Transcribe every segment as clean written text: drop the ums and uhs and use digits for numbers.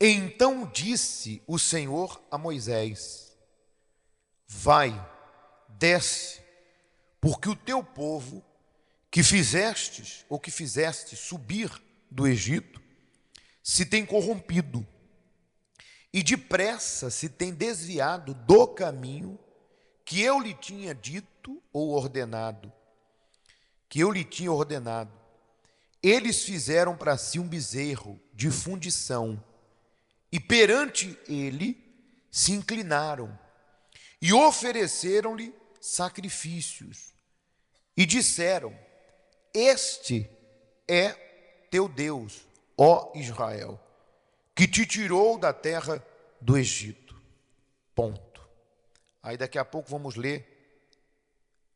Então disse o Senhor a Moisés: vai, desce, porque o teu povo que fizeste subir do Egito, se tem corrompido, e depressa se tem desviado do caminho que eu lhe tinha dito ou ordenado, que eu lhe tinha ordenado. Eles fizeram para si um bezerro de fundição, e perante ele se inclinaram, e ofereceram-lhe sacrifícios, e disseram: este é teu Deus, ó Israel, que te tirou da terra do Egito. Ponto. Aí daqui a pouco vamos ler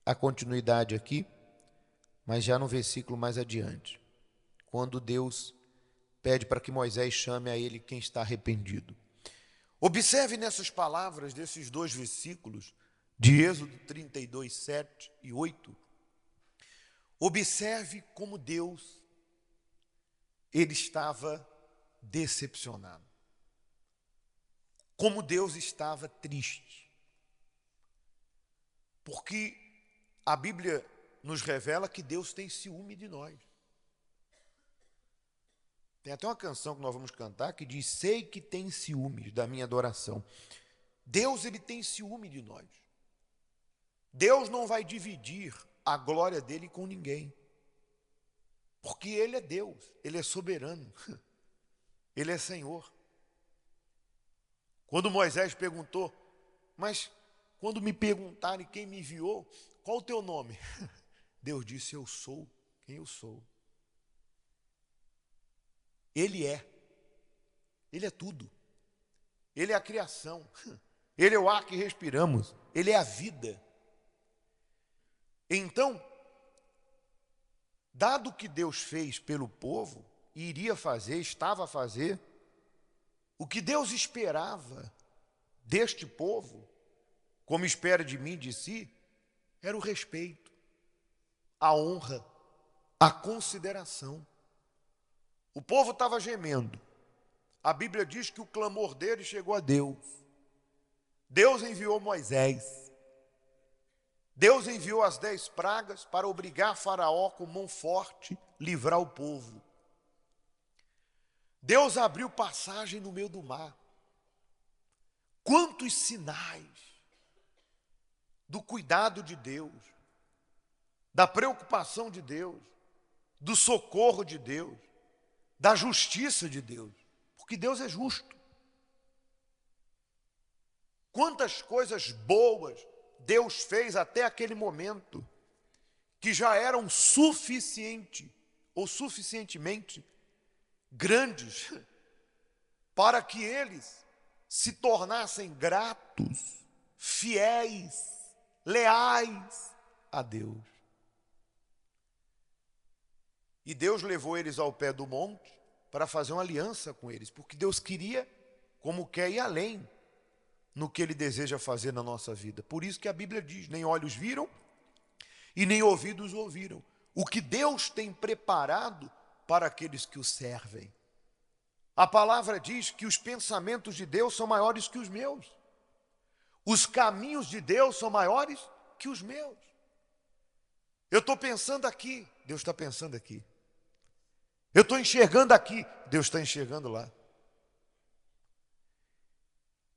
a continuidade aqui, mas já no versículo mais adiante, quando Deus pede para que Moisés chame a ele quem está arrependido. Observe nessas palavras desses dois versículos, de Êxodo 32, 7 e 8, observe como Deus, ele estava decepcionado, como Deus estava triste, porque a Bíblia nos revela que Deus tem ciúme de nós. Tem até uma canção que nós vamos cantar que diz: sei que tem ciúmes da minha adoração. Deus, ele tem ciúme de nós. Deus não vai dividir a glória dele com ninguém, porque ele é Deus, ele é soberano, ele é Senhor. Quando Moisés perguntou: mas quando me perguntarem quem me enviou, qual o teu nome? Deus disse: eu sou quem eu sou. Ele é tudo, ele é a criação, ele é o ar que respiramos, ele é a vida. Então, dado que Deus fez pelo povo, e iria fazer, estava a fazer, o que Deus esperava deste povo, como espera de mim e de si, era o respeito, a honra, a consideração. O povo estava gemendo. A Bíblia diz que o clamor dele chegou a Deus. Deus enviou Moisés. Deus enviou as 10 pragas para obrigar Faraó com mão forte livrar o povo. Deus abriu passagem no meio do mar. Quantos sinais do cuidado de Deus, da preocupação de Deus, do socorro de Deus, da justiça de Deus, porque Deus é justo. Quantas coisas boas Deus fez até aquele momento, que já eram suficiente ou suficientemente grandes para que eles se tornassem gratos, fiéis, leais a Deus. E Deus levou eles ao pé do monte para fazer uma aliança com eles, porque Deus queria, como quer, ir além no que Ele deseja fazer na nossa vida. Por isso que a Bíblia diz: nem olhos viram e nem ouvidos ouviram o que Deus tem preparado para aqueles que o servem. A palavra diz que os pensamentos de Deus são maiores que os meus. Os caminhos de Deus são maiores que os meus. Eu estou pensando aqui, Deus está pensando aqui. Eu estou enxergando aqui, Deus está enxergando lá.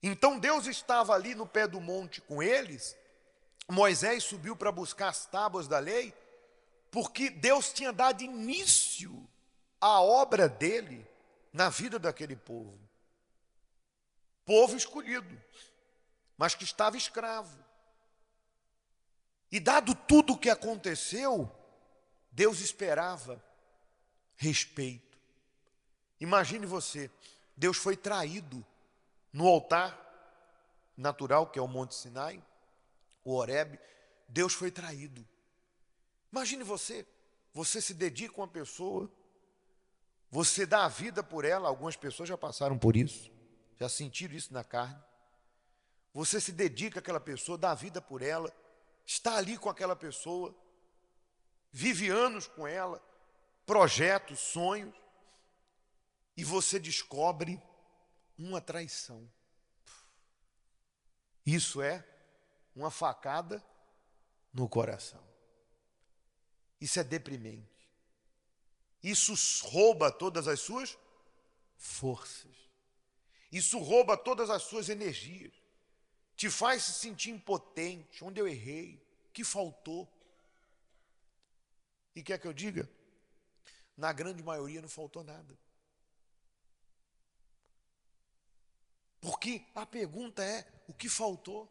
Então Deus estava ali no pé do monte com eles. Moisés subiu para buscar as tábuas da lei, porque Deus tinha dado início à obra dele na vida daquele povo. Povo escolhido, mas que estava escravo. E dado tudo o que aconteceu, Deus esperava respeito. Imagine você, Deus foi traído no altar natural, que é o Monte Sinai, o Horebe. Deus foi traído. Imagine você se dedica a uma pessoa, você dá a vida por ela. Algumas pessoas já passaram por isso, já sentiram isso na carne. Você se dedica àquela pessoa, dá a vida por ela, está ali com aquela pessoa, vive anos com ela, projetos, sonhos, e você descobre uma traição. Isso é uma facada no coração. Isso é deprimente. Isso rouba todas as suas forças. Isso rouba todas as suas energias. Te faz se sentir impotente. Onde eu errei? O que faltou? E quer que eu diga? Na grande maioria não faltou nada. Porque a pergunta é, o que faltou?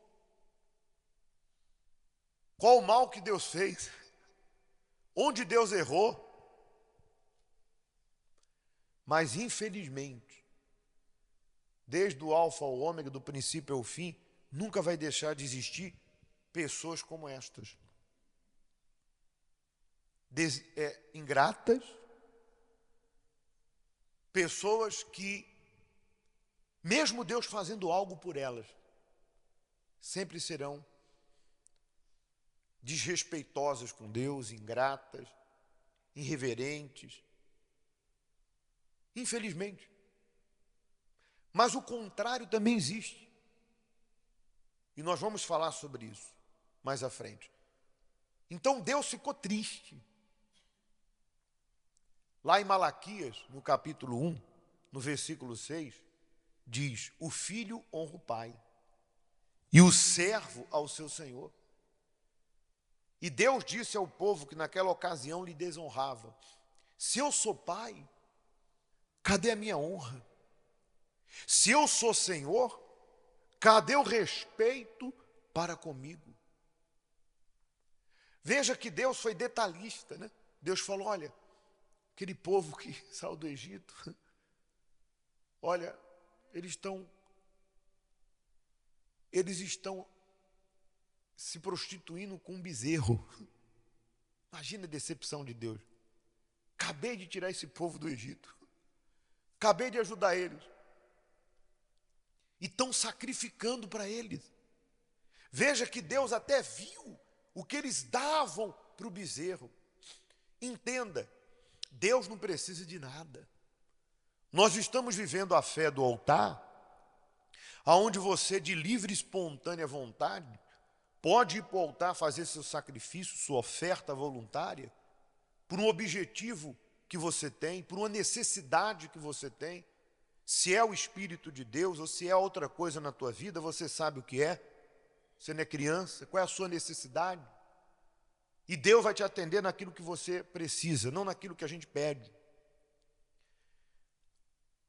Qual o mal que Deus fez? Onde Deus errou? Mas, infelizmente, desde o alfa ao ômega, do princípio ao fim, nunca vai deixar de existir pessoas como estas. Ingratas, pessoas que, mesmo Deus fazendo algo por elas, sempre serão desrespeitosas com Deus, ingratas, irreverentes. Infelizmente. Mas o contrário também existe. E nós vamos falar sobre isso mais à frente. Então Deus ficou triste. Lá em Malaquias, no capítulo 1, no versículo 6, diz: o filho honra o pai, e o servo ao seu senhor. E Deus disse ao povo que naquela ocasião lhe desonrava: se eu sou pai, cadê a minha honra? Se eu sou senhor, cadê o respeito para comigo? Veja que Deus foi detalhista, né? Deus falou: olha, aquele povo que saiu do Egito, olha, eles estão se prostituindo com um bezerro. Imagina a decepção de Deus. Acabei de tirar esse povo do Egito. Acabei de ajudar eles. E estão sacrificando para eles. Veja que Deus até viu o que eles davam para o bezerro. Entenda, Deus não precisa de nada. Nós estamos vivendo a fé do altar, aonde você, de livre e espontânea vontade, pode ir para o altar fazer seu sacrifício, sua oferta voluntária, por um objetivo que você tem, por uma necessidade que você tem. Se é o Espírito de Deus ou se é outra coisa na tua vida, você sabe o que é. Você não é criança, qual é a sua necessidade? E Deus vai te atender naquilo que você precisa, não naquilo que a gente pede.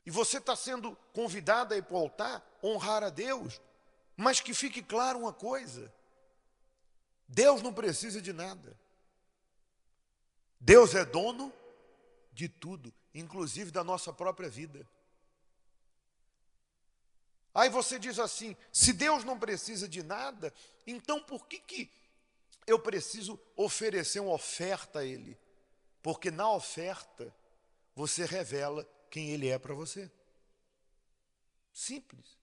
E você está sendo convidado a ir para o altar, honrar a Deus, mas que fique claro uma coisa: Deus não precisa de nada. Deus é dono de tudo, inclusive da nossa própria vida. Aí você diz assim: se Deus não precisa de nada, então por que eu preciso oferecer uma oferta a Ele? Porque na oferta você revela quem Ele é para você. Simples.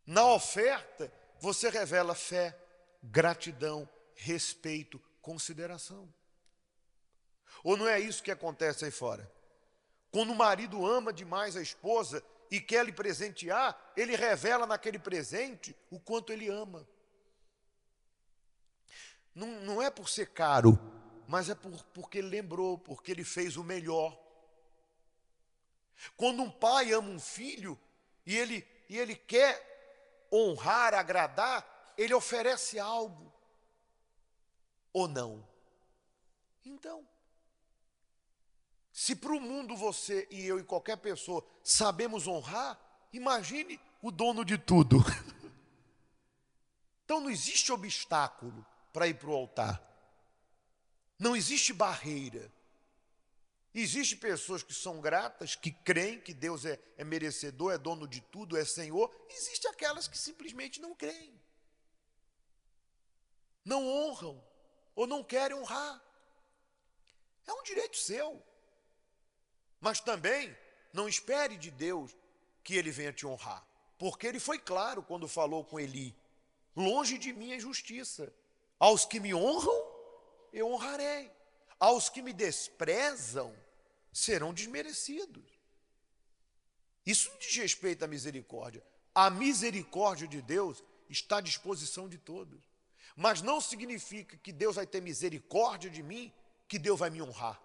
Na oferta você revela fé, gratidão, respeito, consideração. Ou não é isso que acontece aí fora? Quando o marido ama demais a esposa e quer lhe presentear, ele revela naquele presente o quanto ele ama. Não é por ser caro, mas é porque ele lembrou, porque ele fez o melhor. Quando um pai ama um filho e ele quer honrar, agradar, ele oferece algo. Ou não? Então, se para o mundo você e eu e qualquer pessoa sabemos honrar, imagine o dono de tudo. Então não existe obstáculo para ir para o altar. Não existe barreira. Existem pessoas que são gratas, que creem que Deus é merecedor, é dono de tudo, é Senhor. Existem aquelas que simplesmente não creem. Não honram ou não querem honrar. É um direito seu. Mas também não espere de Deus que Ele venha te honrar. Porque Ele foi claro quando falou com Eli: longe de mim a injustiça. Aos que me honram, eu honrarei. Aos que me desprezam, serão desmerecidos. Isso não diz respeito à misericórdia. A misericórdia de Deus está à disposição de todos. Mas não significa que Deus vai ter misericórdia de mim, que Deus vai me honrar.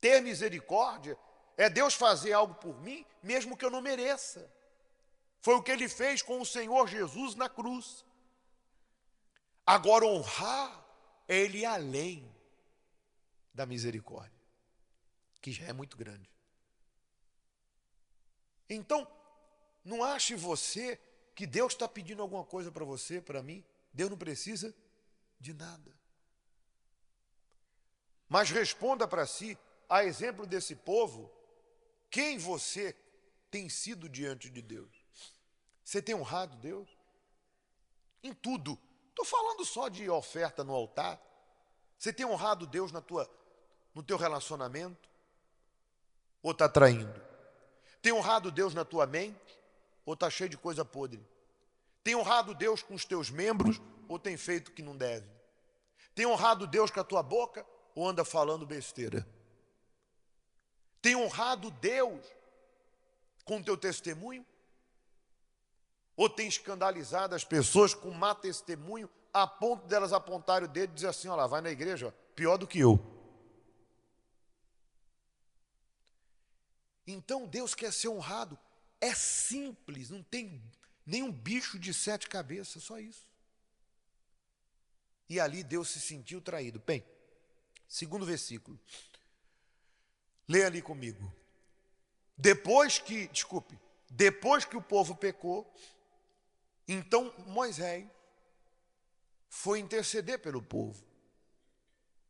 Ter misericórdia é Deus fazer algo por mim, mesmo que eu não mereça. Foi o que ele fez com o Senhor Jesus na cruz. Agora, honrar é ele ir além da misericórdia, que já é muito grande. Então, não ache você que Deus está pedindo alguma coisa para você, para mim. Deus não precisa de nada. Mas responda para si, a exemplo desse povo, quem você tem sido diante de Deus? Você tem honrado Deus? Em tudo. Estou falando só de oferta no altar. Você tem honrado Deus no teu relacionamento? Ou está traindo? Tem honrado Deus na tua mente? Ou está cheio de coisa podre? Tem honrado Deus com os teus membros? Ou tem feito o que não deve? Tem honrado Deus com a tua boca? Ou anda falando besteira? Tem honrado Deus com o teu testemunho? Ou tem escandalizado as pessoas com má testemunho a ponto delas apontarem o dedo e dizer assim, olha lá, vai na igreja, ó, pior do que eu. Então Deus quer ser honrado. É simples, não tem nenhum bicho de 7 cabeças, só isso. E ali Deus se sentiu traído. Bem, segundo versículo. Leia ali comigo. Depois que o povo pecou, então Moisés foi interceder pelo povo.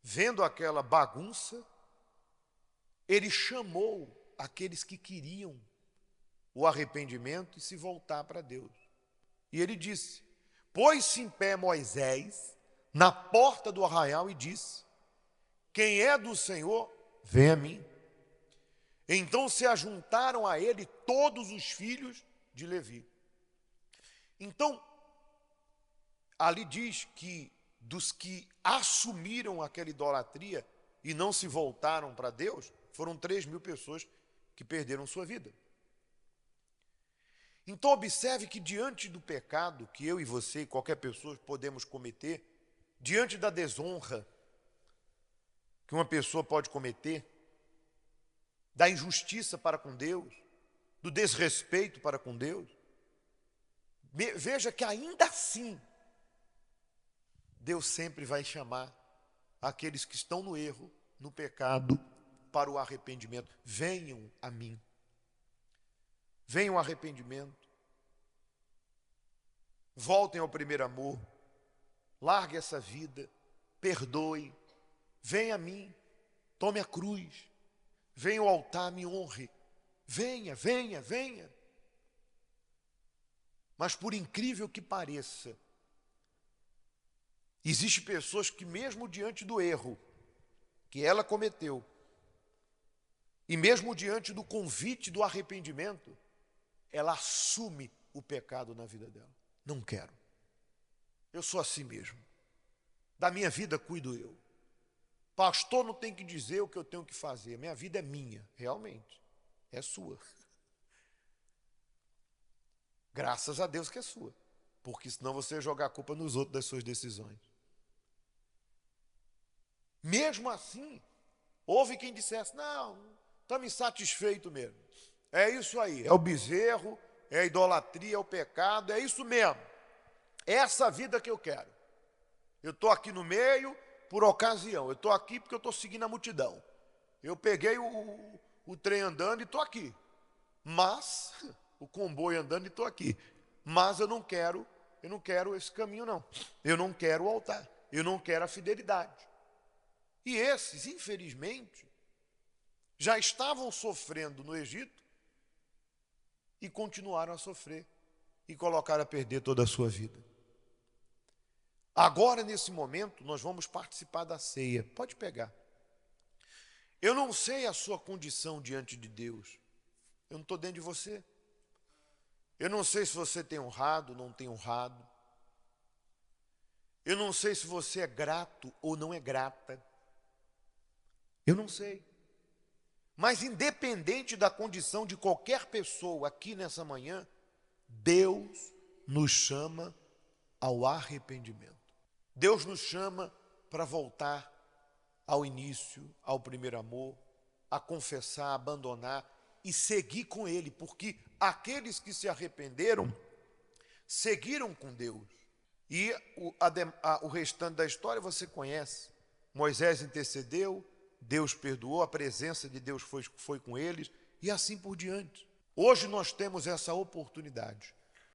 Vendo aquela bagunça, ele chamou aqueles que queriam o arrependimento e se voltar para Deus. E ele disse, pôs-se em pé Moisés na porta do arraial e disse, quem é do Senhor, vem a mim. Então se ajuntaram a ele todos os filhos de Levi. Então, ali diz que dos que assumiram aquela idolatria e não se voltaram para Deus, foram 3.000 pessoas que perderam sua vida. Então observe que diante do pecado que eu e você e qualquer pessoa podemos cometer, diante da desonra que uma pessoa pode cometer, da injustiça para com Deus, do desrespeito para com Deus, veja que ainda assim, Deus sempre vai chamar aqueles que estão no erro, no pecado, para o arrependimento. Venham a mim. Venham ao arrependimento. Voltem ao primeiro amor. Largue essa vida. Perdoe. Venha a mim. Tome a cruz. Venha ao altar, me honre. Venha, venha, venha. Mas por incrível que pareça, existem pessoas que mesmo diante do erro que ela cometeu, e mesmo diante do convite do arrependimento, ela assume o pecado na vida dela. Não quero. Eu sou assim mesmo. Da minha vida cuido eu. Pastor não tem que dizer o que eu tenho que fazer. Minha vida é minha, realmente. É sua. Graças a Deus que é sua. Porque senão você ia jogar a culpa nos outros das suas decisões. Mesmo assim, houve quem dissesse, não, estamos insatisfeitos mesmo. É isso aí, é o bezerro, é a idolatria, é o pecado, é isso mesmo. É essa vida que eu quero. Eu estou aqui no meio por ocasião, eu estou aqui porque eu estou seguindo a multidão. Eu peguei o trem andando e estou aqui. Mas, o comboio andando e estou aqui. Mas eu não quero esse caminho não. Eu não quero o altar, eu não quero a fidelidade. E esses, infelizmente, já estavam sofrendo no Egito e continuaram a sofrer e colocaram a perder toda a sua vida. Agora, nesse momento, nós vamos participar da ceia. Pode pegar. Eu não sei a sua condição diante de Deus. Eu não estou dentro de você. Eu não sei se você tem honrado ou não tem honrado. Eu não sei se você é grato ou não é grata. Eu não sei. Mas independente da condição de qualquer pessoa aqui nessa manhã, Deus nos chama ao arrependimento. Deus nos chama para voltar ao início, ao primeiro amor, a confessar, abandonar e seguir com Ele, porque aqueles que se arrependeram, seguiram com Deus. E o restante da história você conhece. Moisés intercedeu, Deus perdoou, a presença de Deus foi com eles, e assim por diante. Hoje nós temos essa oportunidade